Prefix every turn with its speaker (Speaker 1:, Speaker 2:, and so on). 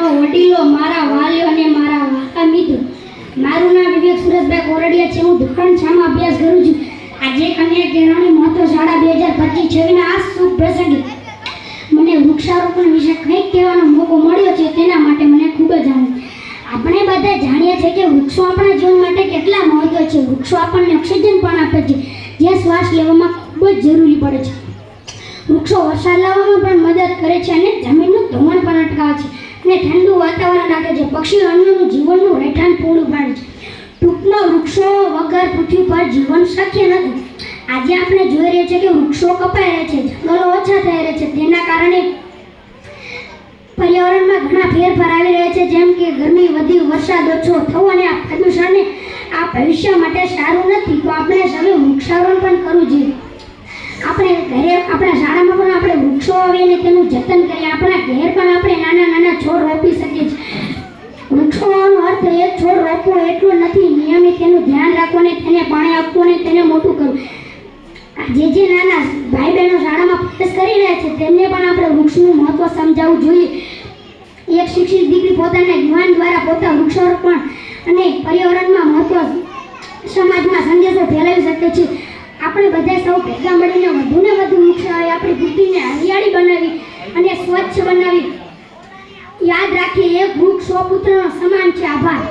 Speaker 1: બહેનો, વડીલો, મારા વાલીઓ અને મારા વાકા મિત્રો, મારું નામ વિવેક સુરતભાઈ કોરડિયા છે. હું ધોરણ 6 માં અભ્યાસ કરું છું. આજે કન્યા કેળવણી મહત્વ શાળા 2025-26 ના આ શુભ પ્રસંગે મને વૃક્ષારોપણ વિશે કંઈક કહેવાનો મોકો મળ્યો છે. તેના માટે મને ખૂબ જ આનંદ. આપણે બધા જાણીએ છીએ કે વૃક્ષો આપણા જીવન માટે કેટલા મહત્વ છે. વૃક્ષો આપણને ઓક્સિજન પણ આપે છે, જે શ્વાસ લેવામાં ખૂબ જ જરૂરી પડે છે. વૃક્ષો વરસાદ લાવવામાં પણ મદદ કરે છે અને જમીનનું ધોવાણ પણ અટકાવે છે અને ઠંડુ વાતાવરણ રાખે છે. પક્ષીઓ અન્નનું જીવનનું રહેઠાણ પૂરું પાડે છે. ટૂંકમાં વૃક્ષો વગર પૃથ્વી પર જીવન શક્ય નથી. આજે આપણે જોઈ રહ્યા છીએ કે વૃક્ષો કપાઈ રહ્યા છે, જંગલો ઓછા થઈ રહ્યા છે. તેના કારણે પર્યાવરણમાં ઘણા ફેરફાર આવી રહ્યા છે, જેમ કે ગરમી વધી, વરસાદ ઓછો થવો અને આ પ્રદૂષણને આ ભવિષ્ય માટે સારું નથી. તો આપણે સૌએ વૃક્ષારોપણ પણ કરવું જોઈએ. આપણે ઘરે, આપણા શાળામાં પણ આપણે વૃક્ષો વાવીએ અને તેનું જતન કરીએ. આપણા ઘેર પણ આપણે નાના નાના છોડ રોપી શકીએ છીએ. વૃક્ષોનો અર્થ એક છોડ રોપવો એટલો નથી, નિયમિત તેનું ધ્યાન રાખવું અને તેને પાણી આપવું અને તેને મોટું કરવું. જે નાના ભાઈ બહેનો શાળામાં અભ્યાસ કરી રહ્યા છે તેમને પણ આપણે વૃક્ષનું મહત્વ સમજાવવું જોઈએ. એક શિક્ષિત દીકરી પોતાના જ્ઞાન દ્વારા પોતા વૃક્ષારોપણ અને પર્યાવરણમાં મહત્વ સમાજમાં સંદેશો ફેલાવી શકે છે. આપણે બધા સૌ ભેગા મળીને વધુને વધુ વૃક્ષ વાવી આપણી પૃથ્વીને હરિયાળી બનાવી અને સ્વચ્છ બનાવી. યાદ રાખીએ, એક વૃક્ષ 100 પુત્રનો સમાન છે. આભાર.